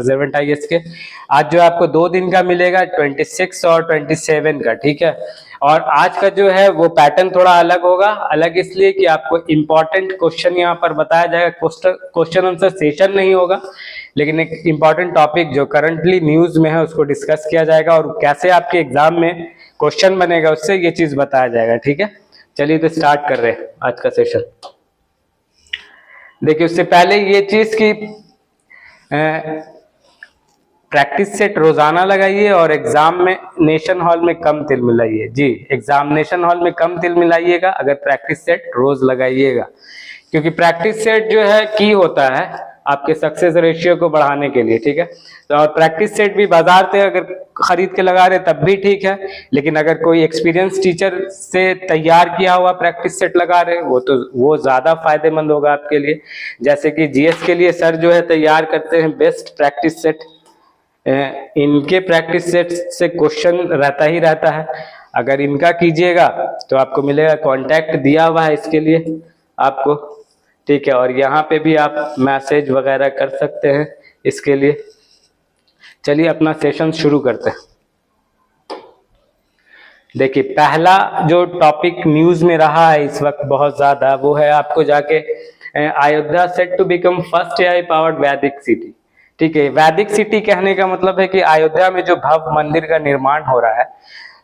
Observant IAS के। आज जो आपको 2 दिन का मिलेगा 26 और 27 का, ठीक है। और आज का जो है वो पैटर्न थोड़ा अलग होगा, अलग इसलिए कि आपको इंपॉर्टेंट क्वेश्चन यहाँ पर बताया जाएगा। क्वेश्चन आंसर सेशन नहीं होगा, लेकिन एक इंपॉर्टेंट टॉपिक जो करंटली न्यूज में है उसको डिस्कस किया जाएगा और कैसे आपके एग्जाम में क्वेश्चन बनेगा उससे ये चीज बताया जाएगा, ठीक है। चलिए तो स्टार्ट कर रहे हैं आज का सेशन। देखिए उससे पहले ये चीज की प्रैक्टिस सेट रोजाना लगाइए और एग्जामिनेशन हॉल में कम तिल मिलाइए। जी, एग्जामिनेशन हॉल में कम तिल मिलाइएगा अगर प्रैक्टिस सेट रोज लगाइएगा, क्योंकि प्रैक्टिस सेट जो है की होता है आपके सक्सेस रेशियो को बढ़ाने के लिए, ठीक है। तो और प्रैक्टिस सेट भी बाजार से अगर खरीद के लगा रहे तब भी ठीक है, लेकिन अगर कोई एक्सपीरियंस टीचर से तैयार किया हुआ प्रैक्टिस सेट लगा रहे वो ज्यादा फायदेमंद होगा आपके लिए। जैसे कि जीएस के लिए सर जो है तैयार करते हैं बेस्ट प्रैक्टिस सेट, इनके प्रैक्टिस सेट से क्वेश्चन रहता ही रहता है। अगर इनका कीजिएगा तो आपको मिलेगा, कॉन्टैक्ट दिया हुआ है इसके लिए आपको, ठीक है। और यहाँ पे भी आप मैसेज वगैरह कर सकते हैं इसके लिए। चलिए अपना सेशन शुरू करते हैं। देखिए पहला जो टॉपिक न्यूज में रहा है इस वक्त बहुत ज्यादा, वो है आपको जाके Ayodhya set to become first AI powered Vedic city, ठीक है। वैदिक सिटी कहने का मतलब है कि अयोध्या में जो भव्य मंदिर का निर्माण हो रहा है,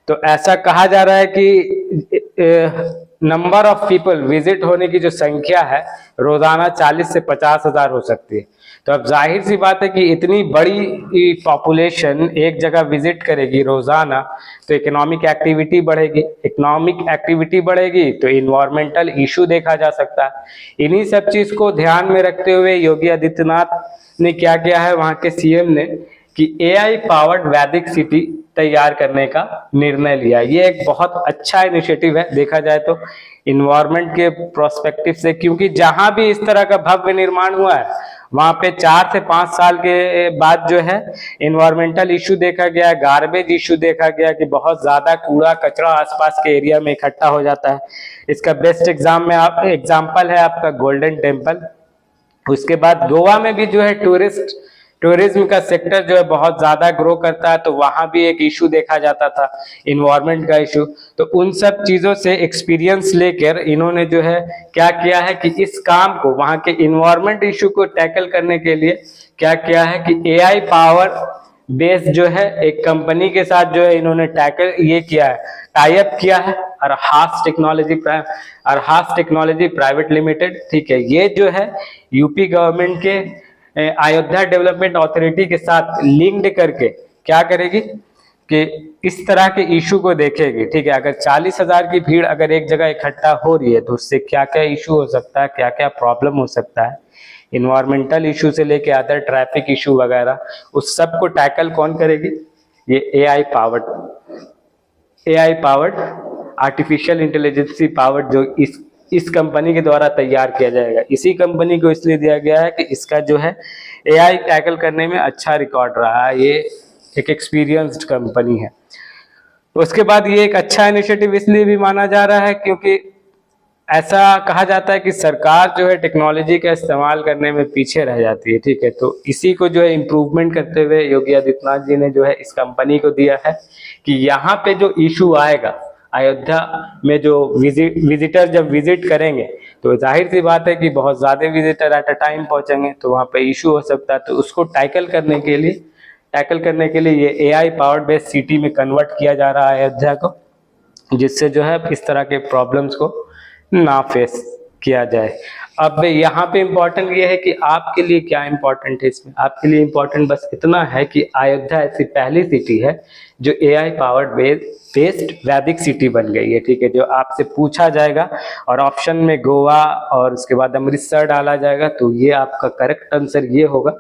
तो ऐसा कहा जा रहा है कि नंबर ऑफ पीपल विजिट होने की जो संख्या है रोजाना 40 से 50 हजार हो सकती है। तो अब जाहिर सी बात है कि इतनी बड़ी पॉपुलेशन एक जगह विजिट करेगी रोजाना, तो इकोनॉमिक एक्टिविटी बढ़ेगी। इकोनॉमिक एक्टिविटी बढ़ेगी तो इन्वायरमेंटल इशू देखा जा सकता है। इन्हीं सब चीज को ध्यान में रखते हुए योगी आदित्यनाथ ने क्या किया है, वहां के सीएम ने, कि एआई पावर्ड वैदिक सिटी तैयार करने का निर्णय लिया। ये एक बहुत अच्छा इनिशिएटिव है देखा जाए तो इन्वायरमेंट के प्रोस्पेक्टिव से, क्योंकि जहां भी इस तरह का भव्य निर्माण हुआ है वहां पे 4 से 5 साल के बाद जो है इन्वायरमेंटल इशू देखा गया है, गार्बेज इशू देखा गया कि बहुत ज्यादा कूड़ा कचरा आसपास के एरिया में इकट्ठा हो जाता है। इसका बेस्ट एग्जाम्पल है आपका गोल्डन टेम्पल। उसके बाद गोवा में भी जो है टूरिज्म का सेक्टर जो है बहुत ज्यादा ग्रो करता है, तो वहां भी एक इशू देखा जाता था इन्वायरमेंट का इशू। तो उन सब चीजों से एक्सपीरियंस लेकर इन्होंने जो है क्या किया है कि इस काम को, वहां के इन्वायरमेंट इशू को टैकल करने के लिए क्या किया है कि एआई पावर बेस जो है एक कंपनी के साथ जो है इन्होंने ये किया है, टाई अप किया है, अरहास टेक्नोलॉजी प्राइवेट लिमिटेड, ठीक है। ये जो है यूपी गवर्नमेंट के अयोध्या डेवलपमेंट अथॉरिटी के साथ लिंक्ड करके क्या करेगी कि इस तरह के इशू को देखेगी, ठीक है। अगर 40 हजार की भीड़ अगर एक जगह इकट्ठा हो रही है तो उससे क्या क्या इशू हो सकता है, क्या क्या प्रॉब्लम हो सकता है, इन्वायरमेंटल इशू से लेके अदर ट्रैफिक इशू वगैरह, उस सब को टैकल कौन करेगी, ये AI powered artificial intelligence powered जो इस कंपनी के द्वारा तैयार किया जाएगा। इसी कंपनी को इसलिए दिया गया है कि इसका जो है एआई टैकल करने में अच्छा रिकॉर्ड रहा है, ये एक एक्सपीरियंस्ड कंपनी है। उसके बाद ये एक अच्छा इनिशिएटिव इसलिए भी माना जा रहा है क्योंकि ऐसा कहा जाता है कि सरकार जो है टेक्नोलॉजी का इस्तेमाल करने में पीछे रह जाती है, ठीक है। तो इसी को जो है इम्प्रूवमेंट करते हुए योगी आदित्यनाथ जी ने जो है इस कंपनी को दिया है कि यहाँ पे जो इशू आएगा, अयोध्या में जो विजिटर जब विजिट करेंगे तो जाहिर सी बात है कि बहुत ज्यादा विजिटर एट अ टाइम पहुंचेंगे, तो वहां पे इशू हो सकता है। तो उसको टैकल करने के लिए ये एआई पावर्ड बेस्ड सिटी में कन्वर्ट किया जा रहा है अयोध्या को, जिससे जो है इस तरह के प्रॉब्लम्स को ना फेस किया जाए। अब यहाँ पे इम्पोर्टेंट ये है कि आपके लिए क्या इम्पोर्टेंट है इसमें, आपके लिए इम्पोर्टेंट बस इतना है कि अयोध्या ऐसी पहली सिटी है जो एआई पावर्ड बेस्ड वैदिक सिटी बन गई है, ठीक है। जो आपसे पूछा जाएगा और ऑप्शन में गोवा और उसके बाद अमृतसर डाला जाएगा, तो ये आपका करेक्ट आंसर ये होगा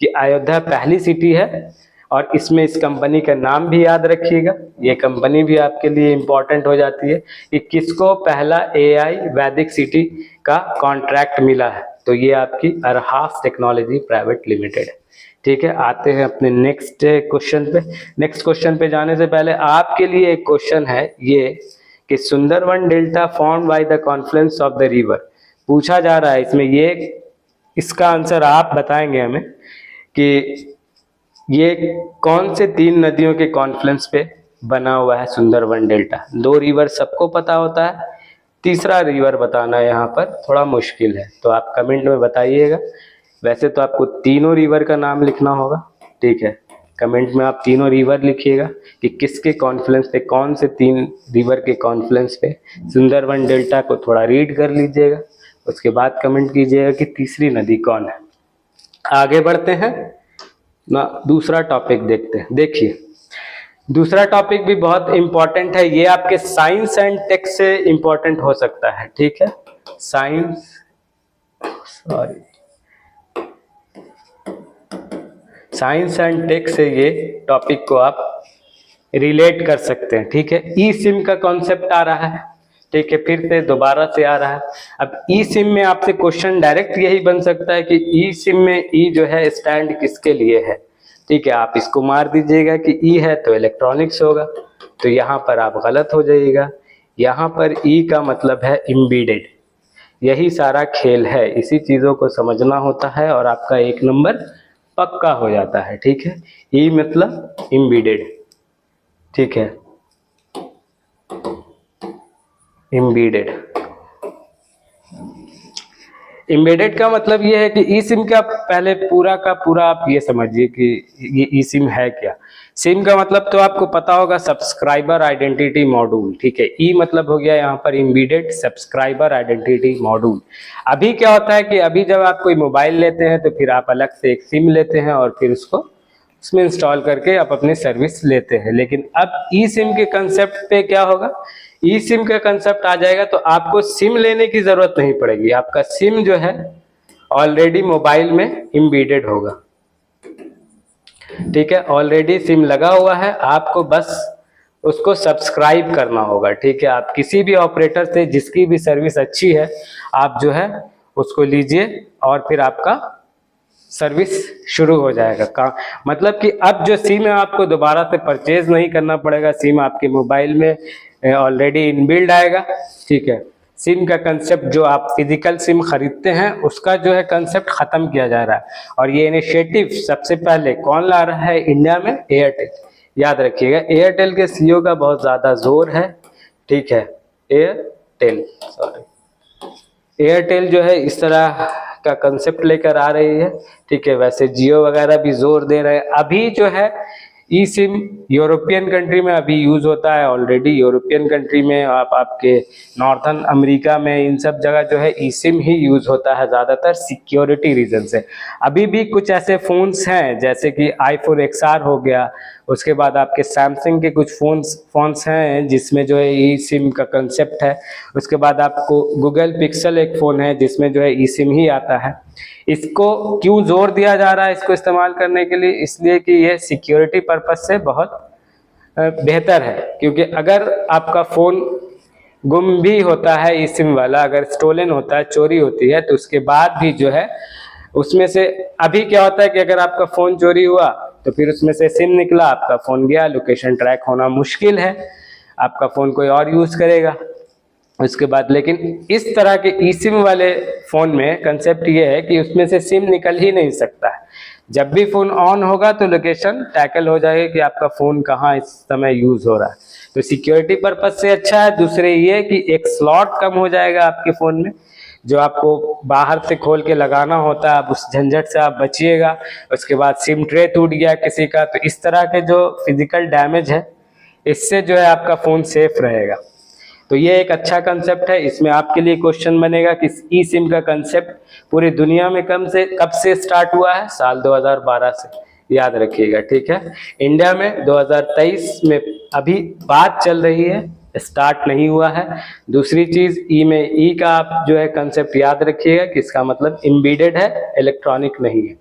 कि अयोध्या पहली सिटी है। और इसमें इस कंपनी का नाम भी याद रखिएगा, ये कंपनी भी आपके लिए इम्पोर्टेंट हो जाती है कि किसको पहला एआई वैदिक सिटी का कॉन्ट्रैक्ट मिला है, तो ये आपकी अरहास टेक्नोलॉजी प्राइवेट लिमिटेड है, ठीक है। आते हैं अपने नेक्स्ट क्वेश्चन पे जाने से पहले आपके लिए एक क्वेश्चन है ये कि Sundarban delta formed by the confluence of the river, पूछा जा रहा है इसमें। ये इसका आंसर आप बताएंगे हमें कि ये कौन से 3 नदियों के कॉन्फ्लुएंस पे बना हुआ है सुंदरवन डेल्टा? 2 रिवर सबको पता होता है, तीसरा रिवर बताना यहाँ पर थोड़ा मुश्किल है, तो आप कमेंट में बताइएगा। वैसे तो आपको तीनों रिवर का नाम लिखना होगा, ठीक है। कमेंट में आप तीनों रिवर लिखिएगा कि किसके कॉन्फ्लुएंस पे, कौन से 3 रिवर के कॉन्फ्लुएंस पे। सुंदरवन डेल्टा को थोड़ा रीड कर लीजिएगा, उसके बाद कमेंट कीजिएगा कि तीसरी नदी कौन है। आगे बढ़ते हैं ना, दूसरा टॉपिक देखते हैं। देखिए दूसरा टॉपिक भी बहुत इंपॉर्टेंट है, ये आपके साइंस एंड टेक से इंपॉर्टेंट हो सकता है, ठीक है। साइंस एंड टेक से ये टॉपिक को आप रिलेट कर सकते हैं, ठीक है। ई सिम का कॉन्सेप्ट आ रहा है, ठीक है, फिर से दोबारा से आ रहा है। अब ई सिम में आपसे क्वेश्चन डायरेक्ट यही बन सकता है कि ई सिम में ई जो है स्टैंड किसके लिए है, ठीक है। आप इसको मार दीजिएगा कि ई है तो इलेक्ट्रॉनिक्स होगा, तो यहाँ पर आप गलत हो जाइएगा। यहाँ पर ई का मतलब है एम्बेडेड, यही सारा खेल है, इसी चीज़ों को समझना होता है और आपका 1 नंबर पक्का हो जाता है, ठीक है। ई मतलब एम्बेडेड, ठीक है, एम्बेडेड। एम्बेडेड का मतलब ये है कि ई सिम का पहले पूरा का पूरा आप ये समझिए कि ये ई सिम है क्या। सिम का मतलब तो आपको पता होगा, सब्सक्राइबर आइडेंटिटी मॉड्यूल, ठीक है। ई मतलब हो गया यहाँ पर एम्बेडेड सब्सक्राइबर आइडेंटिटी मॉड्यूल। अभी क्या होता है कि अभी जब आप कोई मोबाइल लेते हैं तो फिर आप अलग से एक सिम लेते हैं और फिर उसको उसमें इंस्टॉल करके आप अपनी सर्विस लेते हैं। लेकिन अब ई सिम के कंसेप्ट पे क्या होगा, ई सिम का कंसेप्ट आ जाएगा तो आपको सिम लेने की जरूरत नहीं पड़ेगी, आपका सिम जो है ऑलरेडी मोबाइल में एम्बेडेड होगा, ठीक है। ऑलरेडी सिम लगा हुआ है, आपको बस उसको सब्सक्राइब करना होगा, ठीक है। आप किसी भी ऑपरेटर से जिसकी भी सर्विस अच्छी है आप जो है उसको लीजिए और फिर आपका सर्विस शुरू हो जाएगा। काम मतलब कि अब जो सिम है आपको दोबारा से परचेज नहीं करना पड़ेगा, सिम आपके मोबाइल में ऑलरेडी इनबिल्ड आएगा, ठीक है। सिम का कंसेप्ट जो आप फिजिकल सिम खरीदते हैं उसका जो है कंसेप्ट खत्म किया जा रहा है, और ये इनिशिएटिव सबसे पहले कौन ला रहा है इंडिया में? एयरटेल। याद रखिएगा एयरटेल के सीईओ का बहुत ज्यादा जोर है, ठीक है। एयरटेल जो है इस तरह का कंसेप्ट लेकर आ रही है, ठीक है। वैसे जियो वगैरह भी जोर दे रहे हैं। अभी जो है ई सिम यूरोपियन कंट्री में अभी यूज होता है ऑलरेडी, यूरोपियन कंट्री में आपके नॉर्थन अमेरिका में इन सब जगह जो है ई सिम ही यूज होता है ज़्यादातर सिक्योरिटी रीजन से। अभी भी कुछ ऐसे फोन्स हैं जैसे कि iPhone XR हो गया, उसके बाद आपके सैमसंग के कुछ फोन्स हैं जिसमें जो है ई सिम का कंसेप्ट है। उसके बाद आपको गूगल पिक्सल एक फ़ोन है जिसमें जो है ई सिम ही आता है। इसको क्यों जोर दिया जा रहा है इसको इस्तेमाल करने के लिए? इसलिए कि ये सिक्योरिटी पर्पज से बहुत बेहतर है, क्योंकि अगर आपका फ़ोन गुम भी होता है ई सिम वाला, अगर स्टोलन होता है, चोरी होती है, तो उसके बाद भी जो है उसमें से अभी क्या होता है कि अगर आपका फ़ोन चोरी हुआ तो फिर उसमें से सिम निकला, आपका फ़ोन गया, लोकेशन ट्रैक होना मुश्किल है, आपका फ़ोन कोई और यूज़ करेगा उसके बाद। लेकिन इस तरह के ई सिम वाले फ़ोन में कंसेप्ट ये है कि उसमें से सिम निकल ही नहीं सकता है। जब भी फ़ोन ऑन होगा तो लोकेशन टैकल हो जाएगी कि आपका फ़ोन कहाँ इस समय यूज़ हो रहा है, तो सिक्योरिटी पर्पज से अच्छा है। दूसरे ये कि एक स्लॉट कम हो जाएगा आपके फ़ोन में, जो आपको बाहर से खोल के लगाना होता है, अब उस झंझट से आप बचिएगा। उसके बाद सिम ट्रे टूट गया किसी का, तो इस तरह के जो फिजिकल डैमेज है इससे जो है आपका फ़ोन सेफ रहेगा। तो ये एक अच्छा कंसेप्ट है। इसमें आपके लिए क्वेश्चन बनेगा कि ई सिम का कंसेप्ट पूरी दुनिया में कब से स्टार्ट हुआ है? साल 2012 से, याद रखिएगा, ठीक है। इंडिया में 2023 में अभी बात चल रही है, स्टार्ट नहीं हुआ है। दूसरी चीज ई में ई का आप जो है कंसेप्ट याद रखिएगा कि इसका मतलब एम्बेडेड है, इलेक्ट्रॉनिक नहीं है।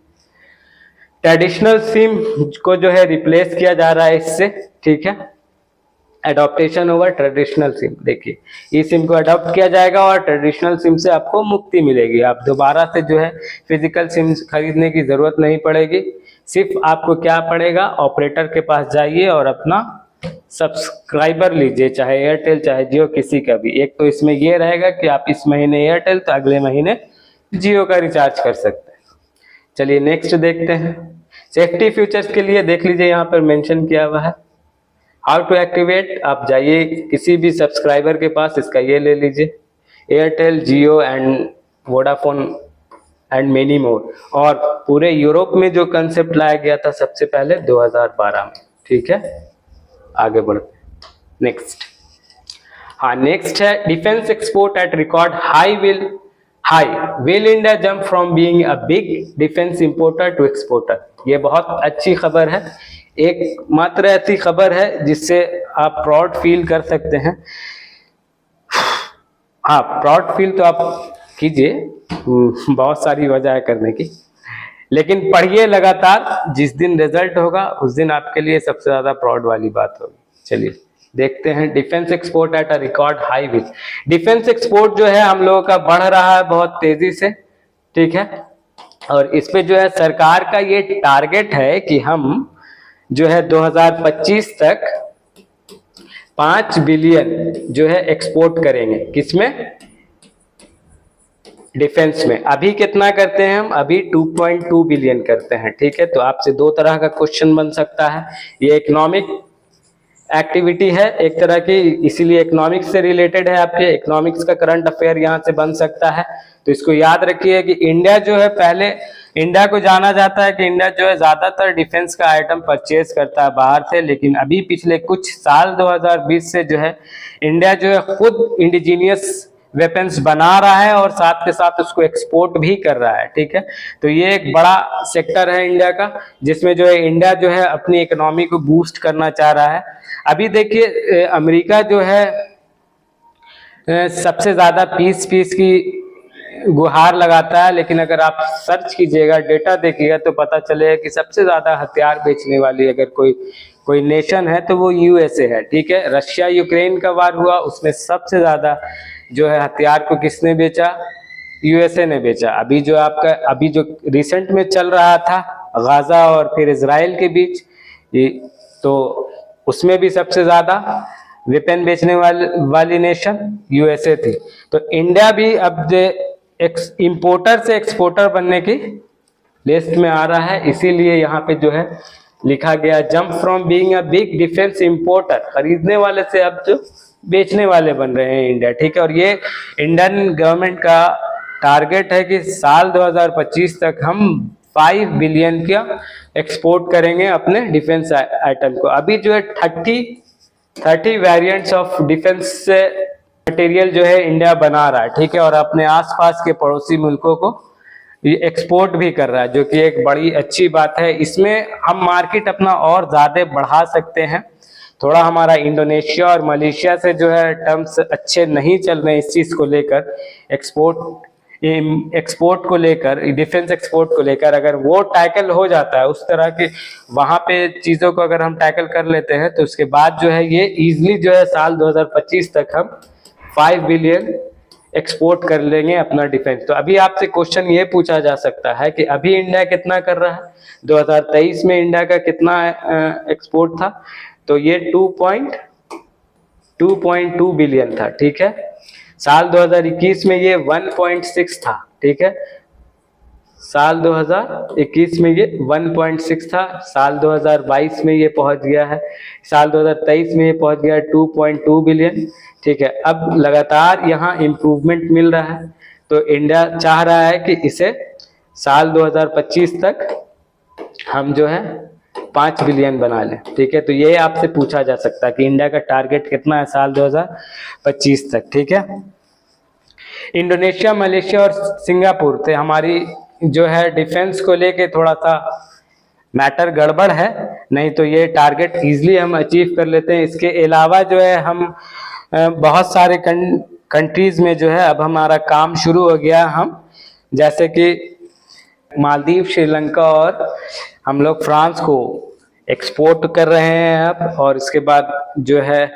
ट्रेडिशनल सिम को जो है रिप्लेस किया जा रहा है इससे, ठीक है। एडॉप्टेशन ओवर ट्रेडिशनल सिम, देखिए ई सिम को अडॉप्ट किया जाएगा और ट्रेडिशनल सिम से आपको मुक्ति मिलेगी। आप दोबारा से जो है फिजिकल सिम खरीदने की जरूरत नहीं पड़ेगी। सिर्फ आपको क्या पड़ेगा, ऑपरेटर के पास जाइए और अपना सब्सक्राइबर लीजिए, चाहे एयरटेल चाहे जियो, किसी का भी। एक तो इसमें ये रहेगा कि आप इस महीने एयरटेल तो अगले महीने जियो का रिचार्ज कर सकते हैं। चलिए नेक्स्ट देखते हैं। सेफ्टी फीचर्स के लिए देख लीजिए यहाँ पर मेंशन किया हुआ है। हाउ टू एक्टिवेट, आप जाइए किसी भी सब्सक्राइबर के पास, इसका ये ले लीजिए, Airtel, Jio and Vodafone and many more. और पूरे यूरोप में जो कंसेप्ट लाया गया था सबसे पहले 2012 में। ठीक है, आगे बढ़ते, नेक्स्ट। हाँ, नेक्स्ट है defence export at record high. Will India jump from being a big defence importer to exporter. ये बहुत अच्छी खबर है, एक मात्र ऐसी खबर है जिससे आप प्राउड फील कर सकते हैं। हाँ, प्राउड फील तो आप कीजिए, बहुत सारी वजह है करने की, लेकिन पढ़िए लगातार, जिस दिन रिजल्ट होगा उस दिन आपके लिए सबसे ज्यादा प्राउड वाली बात होगी। चलिए देखते हैं, defence export at a record high will. Defence export जो है हम लोगों का बढ़ रहा है बहुत तेजी से, ठीक है, और इस पे जो है सरकार का ये टारगेट है कि हम जो है 2025 तक 5 बिलियन जो है एक्सपोर्ट करेंगे। किसमें? डिफेंस में। अभी कितना करते हैं हम? अभी 2.2 बिलियन करते हैं। ठीक है, तो आपसे दो तरह का क्वेश्चन बन सकता है। ये इकोनॉमिक एक्टिविटी है एक तरह की, इसीलिए इकोनॉमिक्स से रिलेटेड है, आपके इकोनॉमिक्स का करंट अफेयर यहाँ से बन सकता है। तो इसको याद रखिए कि इंडिया जो है, पहले इंडिया को जाना जाता है कि इंडिया जो है ज्यादातर डिफेंस का आइटम परचेज करता है बाहर से, लेकिन अभी पिछले कुछ साल 2020 से जो है इंडिया जो है खुद इंडिजीनियस वेपन्स बना रहा है और साथ के साथ उसको एक्सपोर्ट भी कर रहा है। ठीक है, तो ये एक बड़ा सेक्टर है इंडिया का, जिसमें जो है इंडिया जो है अपनी इकोनॉमी को बूस्ट करना चाह रहा है। अभी देखिए अमेरिका जो है सबसे ज्यादा पीस की गुहार लगाता है, लेकिन अगर आप सर्च कीजिएगा, डेटा देखिएगा तो पता चलेगा कि सबसे ज्यादा हथियार बेचने वाली अगर कोई नेशन है तो वो यूएसए है। ठीक है, रशिया यूक्रेन का वार हुआ, उसमें सबसे ज्यादा जो है हथियार को किसने बेचा? यूएसए ने बेचा। अभी जो रिसेंट में चल रहा था गाजा और फिर इजराइल के बीच, तो उसमें भी सबसे ज्यादा वेपन बेचने वाली नेशन यूएसए थी। तो इंडिया भी अब इंपोर्टर से एक्सपोर्टर बनने की लिस्ट में आ रहा है, इसीलिए यहाँ पे जो है लिखा गया jump from being a big defence importer, खरीदने वाले से अब जो बेचने वाले बन रहे हैं इंडिया। ठीक है, और ये इंडियन गवर्नमेंट का टारगेट है कि साल 2025 तक हम 5 बिलियन का एक्सपोर्ट करेंगे अपने डिफेंस आइटम को। अभी जो है 30 वेरिएंट्स ऑफ डिफेंस मटेरियल जो है इंडिया बना रहा है। ठीक है, और अपने आसपास के पड़ोसी मुल्कों को ये एक्सपोर्ट भी कर रहा है, जो कि एक बड़ी अच्छी बात है। इसमें हम मार्केट अपना और ज्यादा बढ़ा सकते हैं। थोड़ा हमारा इंडोनेशिया और मलेशिया से जो है टर्म्स अच्छे नहीं चल रहे हैं इस चीज को लेकर, एक्सपोर्ट को लेकर, डिफेंस एक्सपोर्ट को लेकर। अगर वो टैकल हो जाता है, उस तरह के वहां पे चीजों को अगर हम टैकल कर लेते हैं, तो उसके बाद जो है ये इजिली जो है साल 2025 तक हम 5 बिलियन एक्सपोर्ट कर लेंगे अपना डिफेंस। तो अभी आपसे क्वेश्चन ये पूछा जा सकता है कि अभी इंडिया कितना कर रहा है? 2023 में इंडिया का कितना एक्सपोर्ट था? तो ये 2.2 बिलियन था। ठीक है, साल 2021 में ये 1.6 था। ठीक है, साल 2021 में ये 1.6 था, साल 2022 में ये पहुंच गया है, साल 2023 में ये पहुंच गया है 2.2 बिलियन। ठीक है, अब लगातार यहाँ इम्प्रूवमेंट मिल रहा है, तो इंडिया चाह रहा है कि इसे साल 2025 तक हम जो है 5 बिलियन बना लें। ठीक है, तो ये आपसे पूछा जा सकता है कि इंडिया का टारगेट कितना है साल 2025 तक। ठीक है, इंडोनेशिया, मलेशिया और सिंगापुर से हमारी जो है डिफेंस को लेके थोड़ा सा मैटर गड़बड़ है, नहीं तो ये टारगेट इजीली हम अचीव कर लेते हैं। इसके अलावा जो है हम बहुत सारे कंट्रीज में जो है अब हमारा काम शुरू हो गया, हम जैसे कि मालदीव, श्रीलंका और हम लोग फ्रांस को एक्सपोर्ट कर रहे हैं अब, और इसके बाद जो है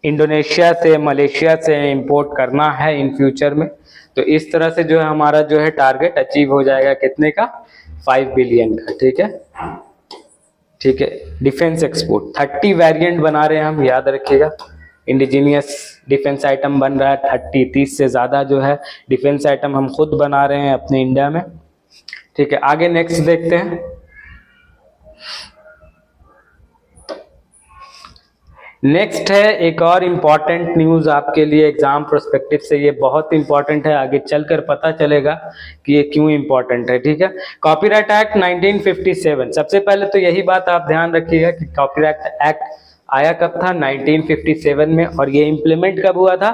इंडोनेशिया से, मलेशिया से इंपोर्ट करना है इन फ्यूचर में। तो इस तरह से जो है हमारा जो है टारगेट अचीव हो जाएगा कितने का? 5 बिलियन का। ठीक है, ठीक है, डिफेंस एक्सपोर्ट 30 वेरिएंट बना रहे हैं हम, याद रखिएगा। इंडिजीनियस डिफेंस आइटम बन रहा है 30 से ज्यादा जो है डिफेंस आइटम हम खुद बना रहे हैं अपने इंडिया में। ठीक है, आगे नेक्स्ट देखते हैं। नेक्स्ट है एक और इम्पॉर्टेंट न्यूज आपके लिए एग्जाम प्रोस्पेक्टिव से, ये बहुत इंपॉर्टेंट है, आगे चलकर पता चलेगा कि ये क्यों इंपॉर्टेंट है। ठीक है, कॉपीराइट एक्ट 1957, सबसे पहले तो यही बात आप ध्यान रखिएगा कि कॉपीराइट एक्ट आया कब था, 1957 में, और ये इम्प्लीमेंट कब हुआ था,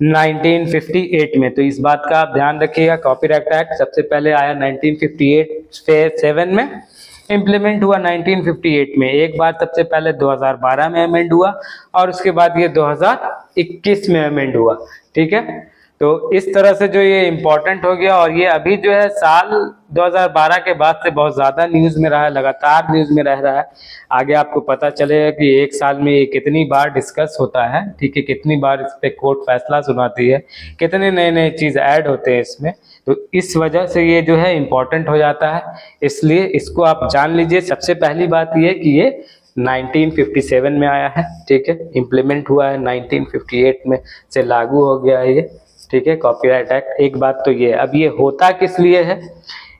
1958 में। तो इस बात का आप ध्यान रखिएगा, कॉपीराइट एक्ट सबसे पहले आया 1957 में, इम्प्लीमेंट हुआ 1958 में। एक बार सबसे पहले 2012 में अमेंड हुआ और उसके बाद ये 2021 में अमेंड हुआ। ठीक है, तो इस तरह से जो ये इम्पोर्टेंट हो गया, और ये अभी जो है साल 2012 के बाद से बहुत ज्यादा न्यूज में रहा है, लगातार न्यूज में रह रहा है। आगे आपको पता चलेगा कि एक साल में ये कितनी बार डिस्कस होता है। ठीक है, कितनी बार इस पे कोर्ट फैसला सुनाती है, कितने नए नए चीज ऐड होते हैं इसमें, तो इस वजह से ये जो है इम्पोर्टेंट हो जाता है, इसलिए इसको आप जान लीजिए। सबसे पहली बात ये कि ये 1957 में आया है। ठीक है, इम्प्लीमेंट हुआ है 1958 में, से लागू हो गया है ये। ठीक है, कॉपीराइट एक्ट। एक बात तो ये, अब ये होता किस लिए है,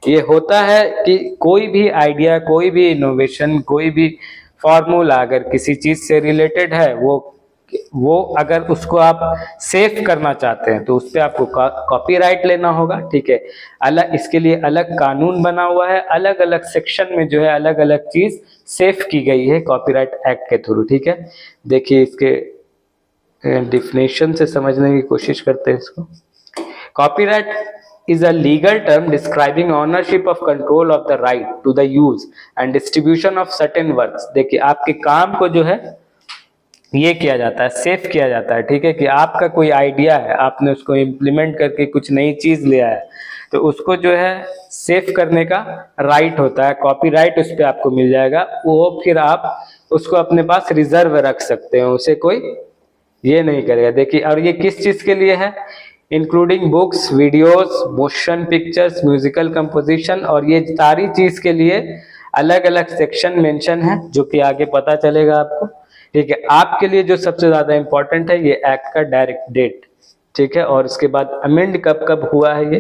ये होता है कि कोई भी आइडिया, कोई भी इनोवेशन, कोई भी फॉर्मूला अगर किसी चीज से रिलेटेड है, वो अगर उसको आप सेव करना चाहते हैं तो उस पर आपको कॉपीराइट लेना होगा। ठीक है, अलग इसके लिए अलग कानून बना हुआ है, अलग अलग सेक्शन में जो है अलग अलग चीज सेव की गई है कॉपीराइट एक्ट के थ्रू। ठीक है, देखिए इसके डिफिनेशन से समझने की कोशिश करते हैं इसको। Copyright is a legal term describing ownership of control of the right to the use and distribution of certain works। देखिए आपके काम को जो है ये किया जाता है, सेव किया जाता है। ठीक है, कि आपका कोई आइडिया है, आपने उसको इम्प्लीमेंट करके कुछ नई चीज ले आया, तो उसको जो है सेव करने का राइट होता है, कॉपीराइट उस पर आपको मिल जाएगा। वो फिर आप उसको अपने पास रिजर्व रख सकते हैं, उसे कोई ये नहीं करेगा। देखिए, और ये किस चीज के लिए है, including books, videos, motion pictures, musical composition, और ये सारी चीज के लिए अलग अलग सेक्शन मेंशन है, जो कि आगे पता चलेगा आपको। ठीक है, आपके लिए जो सबसे ज्यादा इंपॉर्टेंट है ये एक्ट का डायरेक्ट डेट। ठीक है, और उसके बाद अमेंड कब कब हुआ है ये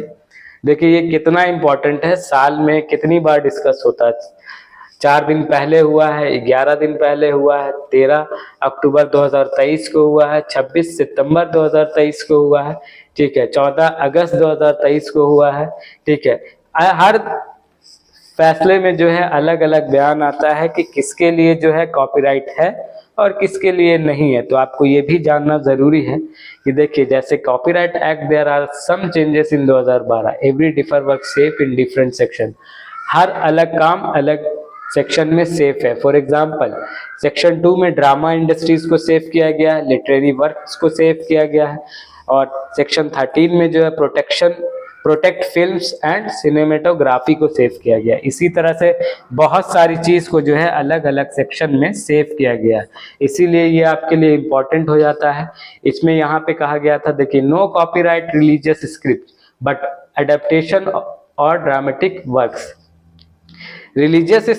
देखिए, ये कितना इंपॉर्टेंट है, साल में कितनी बार डिस्कस होता है। 4 दिन पहले हुआ है, 11 दिन पहले हुआ है, 13 अक्टूबर 2023 को हुआ है, 26 सितंबर 2023 को हुआ है। ठीक है, 14 अगस्त 2023 को हुआ है। ठीक है, हर फैसले में जो है अलग अलग बयान आता है कि किसके लिए जो है कॉपीराइट है और किसके लिए नहीं है। तो आपको ये भी जानना जरूरी है कि देखिए, जैसे copyright act there are some changes in 2012, every differ work safe in different section. हर अलग काम अलग सेक्शन में सेफ है। फॉर एग्जाम्पल, सेक्शन 2 में ड्रामा इंडस्ट्रीज को सेव किया गया है, लिटरेरी वर्क्स को सेव किया गया है, और सेक्शन 13 में जो है प्रोटेक्ट फिल्म्स एंड सिनेमेटोग्राफी को सेव किया गया। इसी तरह से बहुत सारी चीज को जो है अलग अलग सेक्शन में सेव किया गया है, इसीलिए ये आपके लिए इम्पोर्टेंट हो जाता है। इसमें यहाँ पे कहा गया था, देखिए, no copyright religious script but adaptation और ड्रामेटिक वर्क्स। रिलीजियस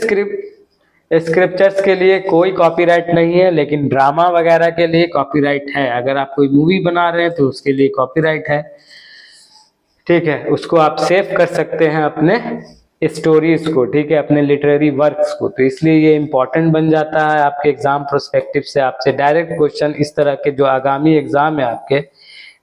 स्क्रिप्चर्स के लिए कोई कॉपीराइट नहीं है, लेकिन ड्रामा वगैरह के लिए कॉपीराइट है। अगर आप कोई मूवी बना रहे हैं तो उसके लिए कॉपीराइट है। ठीक है, उसको आप सेव कर सकते हैं अपने स्टोरीज को, ठीक है, अपने लिटरेरी वर्क्स को। तो इसलिए ये इंपॉर्टेंट बन जाता है आपके एग्जाम प्रोस्पेक्टिव से। आपसे डायरेक्ट क्वेश्चन इस तरह के जो आगामी एग्जाम है आपके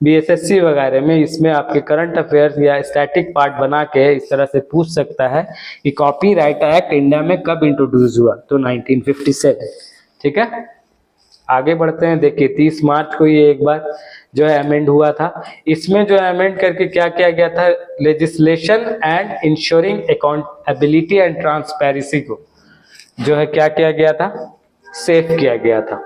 बीएसएससी वगैरह में, इसमें आपके करंट अफेयर्स या स्टैटिक पार्ट बना के इस तरह से पूछ सकता है कि कॉपीराइट एक्ट इंडिया में कब इंट्रोड्यूस हुआ, तो 1957। ठीक है, आगे बढ़ते हैं। देखिए, 30 मार्च को ये एक बार जो है अमेंड हुआ था। इसमें जो है अमेंड करके क्या किया गया था, legislation and ensuring accountability and transparency को जो है क्या किया गया था, सेव किया गया था।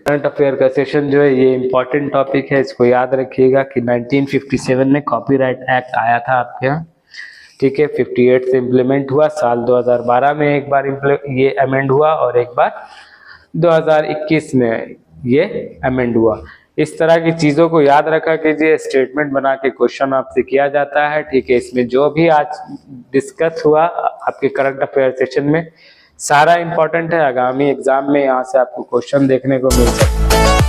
करंट अफेयर का सेशन जो है ये इंपॉर्टेंट टॉपिक है, इसको याद रखिएगा कि 1957 में कॉपीराइट एक्ट आया था आपके यहाँ। ठीक है, 58 से इम्प्लीमेंट हुआ, साल 2012 में एक बार ये अमेंड हुआ और एक बार 2021 में ये अमेंड हुआ। इस तरह की चीजों को याद रखा कीजिए, स्टेटमेंट बना के क्वेश्चन आपसे किया जाता है। ठीक है, इसमें जो भी आज डिस्कस हुआ आपके करंट अफेयर सेशन में सारा इंपॉर्टेंट है। आगामी एग्जाम में यहाँ से आपको क्वेश्चन देखने को मिल सकता है।